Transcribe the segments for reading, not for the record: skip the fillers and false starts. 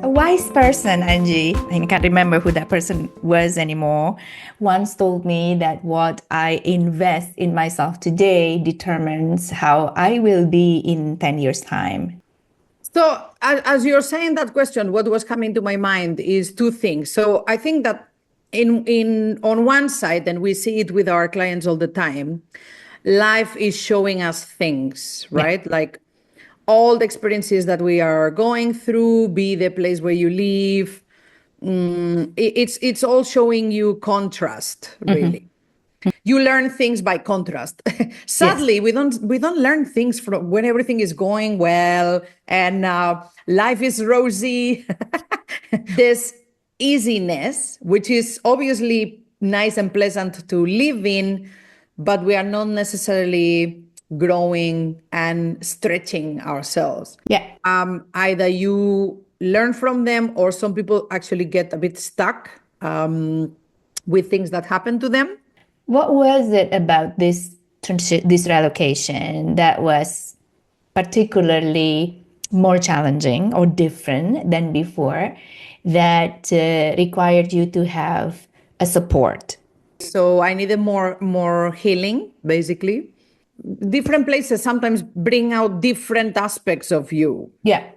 A wise person, Angie, I can't remember who that person was anymore, once told me that what I invest in myself today determines how I will be in 10 years' time. So as you're saying that question, what was coming to my mind is two things. So I think that in on one side, and we see it with our clients all the time, life is showing us things, right? Yeah. Like all the experiences that we are going through, be the place where you live, it's all showing you contrast, really. You learn things by contrast. Sadly, yes. we don't learn things from when everything is going well and life is rosy. This easiness, which is obviously nice and pleasant to live in, but we are not necessarily growing and stretching ourselves. Yeah. Either you learn from them, or some people actually get a bit stuck with things that happen to them. What was it about this relocation that was particularly more challenging or different than before that required you to have a support? So I needed more healing, basically. Different places sometimes bring out different aspects of you. Yeah,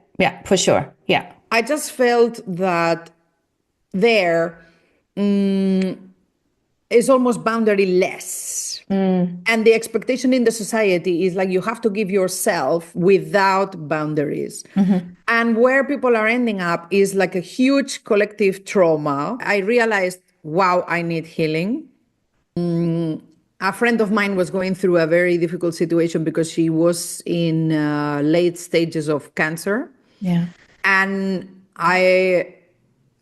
for sure. Yeah. I just felt that there is almost boundary-less. And the expectation in the society is like you have to give yourself without boundaries. And where people are ending up is like a huge collective trauma. I realized, wow, I need healing. A friend of mine was going through a very difficult situation because she was in late stages of cancer. Yeah. And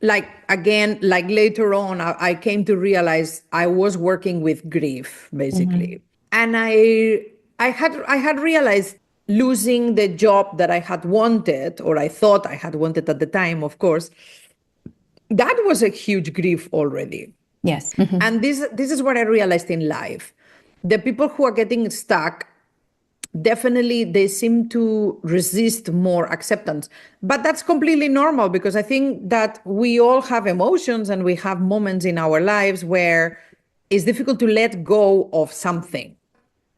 later on, I came to realize I was working with grief, basically. And I had realized losing the job that I had wanted, or I thought I had wanted at the time, of course, that was a huge grief already. Yes. And this is what I realized in life. The people who are getting stuck, definitely they seem to resist more acceptance. But that's completely normal, because I think that we all have emotions and we have moments in our lives where it's difficult to let go of something.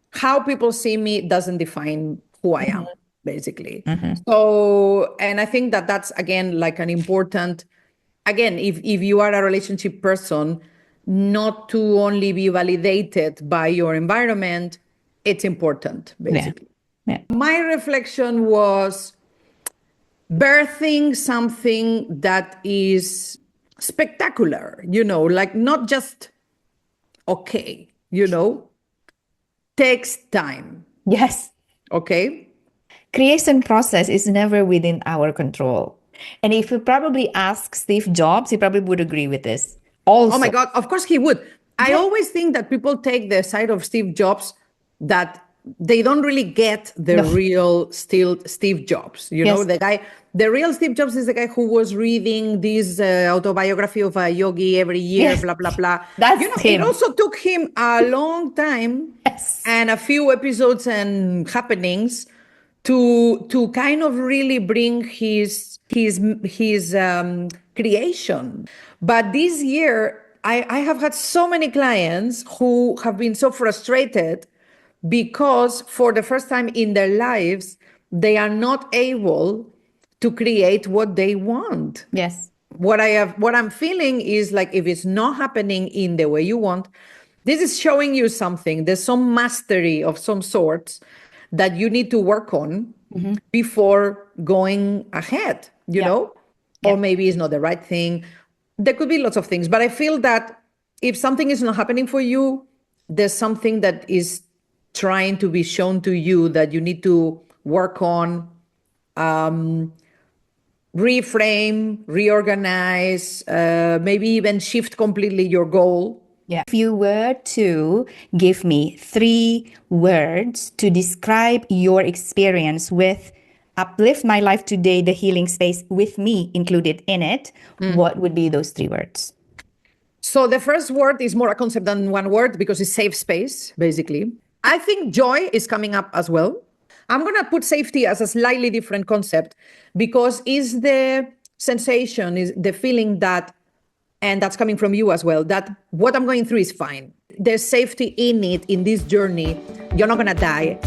How people see me doesn't define who I am, basically. So, and I think that that's, again, like an important, again, if you are a relationship person, not to only be validated by your environment, it's important, basically. Yeah. My reflection was birthing something that is spectacular, like not just okay, takes time. Yes. Okay. Creation process is never within our control. And if you probably ask Steve Jobs, he probably would agree with this. Also. Oh my God, of course he would. I always think that people take the side of Steve Jobs that they don't really get the real Steve Jobs. You know, the real Steve Jobs is the guy who was reading this autobiography of a yogi every year, blah, blah, blah. That's him. It also took him a long time and a few episodes and happenings to kind of really bring his creation. But this year, I have had so many clients who have been so frustrated because for the first time in their lives, they are not able to create what they want. Yes. What I'm feeling is like, if it's not happening in the way you want, this is showing you something. There's some mastery of some sorts that you need to work on before going ahead, you know? Or maybe it's not the right thing. There could be lots of things, but I feel that if something is not happening for you, there's something that is trying to be shown to you that you need to work on, reframe, reorganize, maybe even shift completely your goal. Yeah. If you were to give me 3 words to describe your experience with Uplift My Life Today, the healing space with me included in it, what would be those 3 words? So the first word is more a concept than one word because it's safe space, basically. I think joy is coming up as well. I'm going to put safety as a slightly different concept because it's the sensation is the feeling that, and that's coming from you as well, that what I'm going through is fine. There's safety in it, in this journey. You're not going to die.